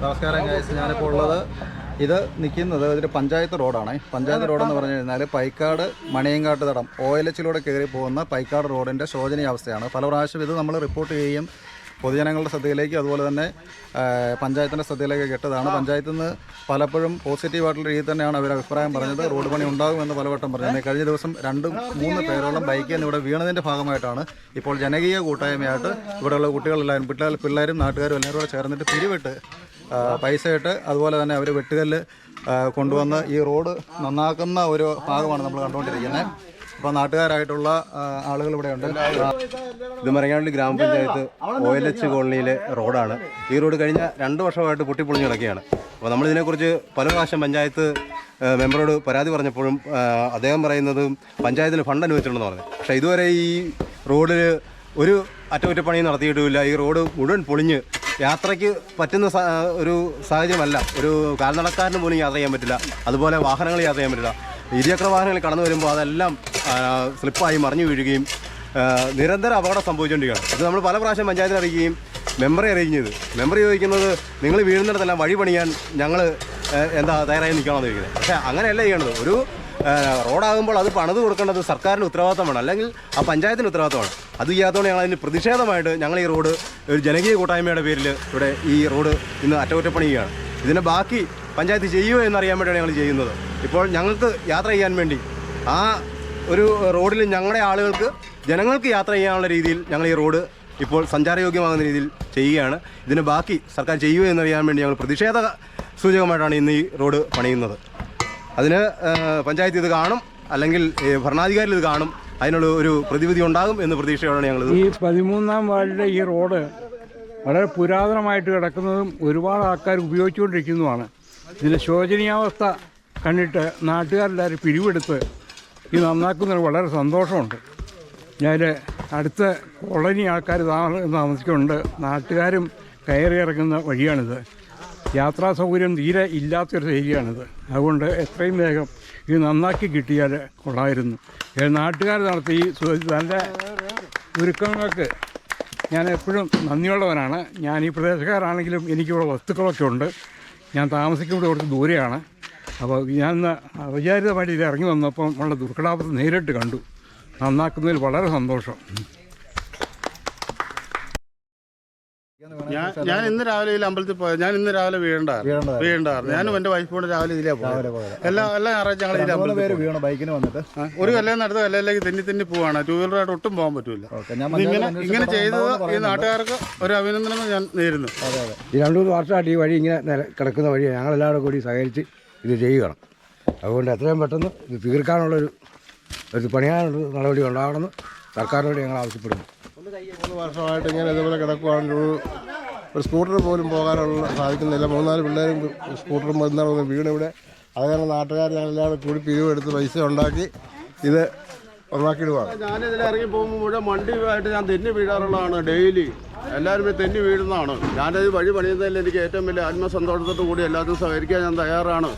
നമസ്കാരം ഗൈസ്, ഞാനിപ്പോൾ ഉള്ളത് ഇത് നിൽക്കുന്നത് ഒരു പഞ്ചായത്ത് റോഡാണ്. പഞ്ചായത്ത് റോഡെന്ന് പറഞ്ഞു കഴിഞ്ഞാൽ പൈക്കാട് മണിയങ്കാട്ട് തടം OLH-ലൂടെ കയറി പോകുന്ന പൈക്കാട് റോഡിൻ്റെ ശോചനീയാവസ്ഥയാണ്. പല പ്രാവശ്യം ഇത് നമ്മൾ റിപ്പോർട്ട് ചെയ്യുകയും പൊതുജനങ്ങളുടെ ശ്രദ്ധയിലേക്ക് അതുപോലെ തന്നെ പഞ്ചായത്തിൻ്റെ ശ്രദ്ധയിലേക്ക് കെട്ടതാണ്. പഞ്ചായത്തിൽ നിന്ന് പലപ്പോഴും പോസിറ്റീവായിട്ടുള്ള രീതിയിൽ തന്നെയാണ് അവർ അഭിപ്രായം പറഞ്ഞത്. റോഡ് പണി ഉണ്ടാകുമെന്ന് പലവട്ടം പറഞ്ഞത്. കഴിഞ്ഞ ദിവസം 2-3 പേരോളം ബൈക്കിൽ നിന്ന് ഇവിടെ വീണതിൻ്റെ ഭാഗമായിട്ടാണ് ഇപ്പോൾ ജനകീയ കൂട്ടായ്മയായിട്ട് ഇവിടെയുള്ള കുട്ടികളെല്ലാവരും പിള്ളേരും നാട്ടുകാരും എല്ലാവരും കൂടെ ചേർന്നിട്ട് പിരിവിട്ട് പൈസയിട്ട് അതുപോലെ തന്നെ അവർ വെട്ടുകല്ല് കൊണ്ടുവന്ന് ഈ റോഡ് നന്നാക്കുന്ന ഒരു ഭാഗമാണ് നമ്മൾ കണ്ടുകൊണ്ടിരിക്കുന്നത്. അപ്പോൾ നാട്ടുകാരായിട്ടുള്ള ആളുകൾ ഇവിടെ ഉണ്ട്. ഇത് മരങ്ങാടി ഗ്രാമപഞ്ചായത്ത് OLH കോളനിയിലെ റോഡാണ്. ഈ റോഡ് കഴിഞ്ഞ 2 വർഷമായിട്ട് പൊട്ടിപ്പൊളിഞ്ഞ് കിടക്കുകയാണ്. അപ്പോൾ നമ്മളിതിനെക്കുറിച്ച് പല പ്രാവശ്യം പഞ്ചായത്ത് മെമ്പറോട് പരാതി പറഞ്ഞപ്പോഴും അദ്ദേഹം പറയുന്നത് പഞ്ചായത്തിന് ഫണ്ട് അനുവദിച്ചിട്ടുണ്ടെന്ന് പറഞ്ഞു. പക്ഷേ ഇതുവരെ ഈ റോഡിൽ ഒരു അറ്റകുറ്റപ്പണി നടത്തിയിട്ടുമില്ല. ഈ റോഡ് മുഴുവൻ പൊളിഞ്ഞ് യാത്രയ്ക്ക് പറ്റുന്ന ഒരു സാഹചര്യമല്ല. ഒരു കാൽനടക്കാരന് പോലും യാത്ര ചെയ്യാൻ പറ്റില്ല, അതുപോലെ വാഹനങ്ങൾ യാത്ര ചെയ്യാൻ പറ്റില്ല. ഇരുചക്ര വാഹനങ്ങൾ കടന്നു വരുമ്പോൾ അതെല്ലാം സ്ലിപ്പായി മറിഞ്ഞു വീഴുകയും നിരന്തരം അപകടം സംഭവിച്ചുകൊണ്ടിരിക്കുകയാണ്. ഇത് നമ്മൾ പല പ്രാവശ്യം പഞ്ചായത്തിൽ അറിയിക്കുകയും മെമ്പറെ അറിയിക്കുന്നത്. മെമ്പർ ചോദിക്കുന്നത് നിങ്ങൾ വീഴുന്നിടത്തെല്ലാം വഴി പണിയാൻ ഞങ്ങൾ തയ്യാറായി നിൽക്കണമെന്ന് ചോദിക്കുന്നത്. പക്ഷേ അങ്ങനെയല്ല ചെയ്യേണ്ടത്. ഒരു റോഡാകുമ്പോൾ അത് പണിത് കൊടുക്കേണ്ടത് സർക്കാരിൻ്റെ ഉത്തരവാദിത്തമാണ്, അല്ലെങ്കിൽ ആ പഞ്ചായത്തിൻ്റെ ഉത്തരവാദിത്തമാണ്. അത് ചെയ്യാത്തതുകൊണ്ട് ഞങ്ങൾ അതിന് പ്രതിഷേധമായിട്ട് ഞങ്ങൾ ഈ റോഡ് ഒരു ജനകീയ കൂട്ടായ്മയുടെ പേരിൽ ഇവിടെ ഈ റോഡ് ഇന്ന് അറ്റകുറ്റപ്പണി ചെയ്യുകയാണ്. ഇതിൻ്റെ ബാക്കി പഞ്ചായത്ത് ചെയ്യുമോ എന്നറിയാൻ വേണ്ടിയാണ് ഞങ്ങൾ ചെയ്യുന്നത്. ഇപ്പോൾ ഞങ്ങൾക്ക് യാത്ര ചെയ്യാൻ വേണ്ടി ആ ഒരു റോഡിൽ ഞങ്ങളുടെ ആളുകൾക്ക് ജനങ്ങൾക്ക് യാത്ര ചെയ്യാനുള്ള രീതിയിൽ ഞങ്ങൾ ഈ റോഡ് ഇപ്പോൾ സഞ്ചാരയോഗ്യമാകുന്ന രീതിയിൽ ചെയ്യുകയാണ്. ഇതിന് ബാക്കി സർക്കാർ ചെയ്യുമോ എന്നറിയാൻ വേണ്ടി ഞങ്ങൾ പ്രതിഷേധ സൂചകമായിട്ടാണ് ഇന്ന് ഈ റോഡ് പണിയുന്നത്. അതിന് പഞ്ചായത്ത് ഇത് കാണും, അല്ലെങ്കിൽ ഭരണാധികാരികൾ ഇത് കാണും. അതിനുള്ള ഒരു പ്രതിവിധി ഉണ്ടാകും എന്ന് പ്രതീക്ഷയോടെയാണ് ഞങ്ങൾ. ഈ 13-ാം വാർഡിലെ ഈ റോഡ് വളരെ പുരാതനമായിട്ട് കിടക്കുന്നതും ഒരുപാട് ആൾക്കാർ ഉപയോഗിച്ചുകൊണ്ടിരിക്കുന്നതുമാണ്. ഇതിൻ്റെ ശോചനീയാവസ്ഥ കണ്ടിട്ട് നാട്ടുകാരെല്ലാവരും പിരിവെടുത്ത് ഇത് നന്നാക്കുന്നതിന് വളരെ സന്തോഷമുണ്ട്. ഞാൻ അടുത്ത കോളനി ആൾക്കാർ താമസിക്കുന്നുണ്ട്. നാട്ടുകാരും കയറി ഇറങ്ങുന്ന വഴിയാണിത്. യാത്രാ സൗകര്യം തീരെ ഇല്ലാത്തൊരു ഏരിയയാണിത്. അതുകൊണ്ട് എത്രയും വേഗം ഇത് നന്നാക്കി കിട്ടിയാൽ കൊള്ളായിരുന്നു. നാട്ടുകാർ നടത്തി നല്ല ഒരുക്കങ്ങൾക്ക് ഞാൻ എപ്പോഴും നന്ദിയുള്ളവനാണ്. ഞാൻ ഈ പ്രദേശക്കാരാണെങ്കിലും എനിക്കിവിടെ വസ്തുക്കളൊക്കെ ഉണ്ട്. ഞാൻ താമസിക്കുന്നത് കുറച്ച് ദൂരെയാണ്. അപ്പോൾ ഞാൻ അവിചാരിതമായിട്ട് ഇത് ഇറങ്ങി വന്നപ്പം വളരെ ദുർഘടാപത്ത് നേരിട്ട് കണ്ടു. നന്നാക്കുന്നതിൽ വളരെ സന്തോഷം. ഞാൻ ഇന്ന് രാവിലെ ഈ അമ്പലത്തിൽ പോയത്. ഞാൻ ഇന്ന് രാവിലെ വീണ്ടായിരുന്നു. ഞാനും എൻ്റെ വൈഫോട് രാവിലെ ഇതിലേ പോയത്. എല്ലാ ഞായറാഴ്ച ഞങ്ങൾ ഇതിലെ ഒരു കല്ലേന്ന് അടുത്ത കല്ലയിലേക്ക് തെന്നി പോവാണ്. 2 വീലറായിട്ട് ഒട്ടും പോകാൻ പറ്റില്ല. ഇങ്ങനെ ചെയ്തത് ഈ നാട്ടുകാർക്ക് ഒരു അഭിനന്ദനം ഞാൻ നേരുന്നു. ഈ 2-3 വർഷമായിട്ട് ഈ വഴി ഇങ്ങനെ കിടക്കുന്ന വഴിയാണ്. ഞങ്ങളെല്ലാവരും കൂടി സഹകരിച്ച് ഇത് ചെയ്യുകയാണ്. അതുകൊണ്ട് എത്രയും പെട്ടെന്ന് ഇത് തീർക്കാനുള്ളൊരു പണിയാനുള്ള നടപടി ഉണ്ടാകണമെന്ന് സർക്കാരിനോട് ഞങ്ങൾ ആവശ്യപ്പെടുന്നു. 3 വർഷമായിട്ട് ഇങ്ങനെ ഇതുപോലെ കിടക്കുവാണ്. ഒരു സ്കൂട്ടർ പോലും പോകാനുള്ള സാധിക്കുന്നില്ല. 3-4 പിള്ളേരും സ്കൂട്ടറും എന്താണ് വീണ് ഇവിടെ. അത് ഞങ്ങൾ നാട്ടുകാർ ഞങ്ങളെല്ലാവരും കൂടി പിരിവെടുത്ത് പൈസ ഉണ്ടാക്കി ഇത് ഒന്നാക്കിയിടുവാണ്. ഞാനിതിൽ ഇറങ്ങി പോകുമ്പോൾ മുഴുവൻ വണ്ടിയുമായിട്ട് ഞാൻ തെന്നി വീഴാറുള്ളതാണ്. ഡെയിലി എല്ലാവരും തെന്നി വീഴുന്നതാണ്. ഞാനത് വഴി പണിയുന്നതിൽ എനിക്ക് ഏറ്റവും വലിയ ആത്മസന്തോഷത്തോടു കൂടി എല്ലാത്തിനും സഹകരിക്കാൻ ഞാൻ തയ്യാറാണ്.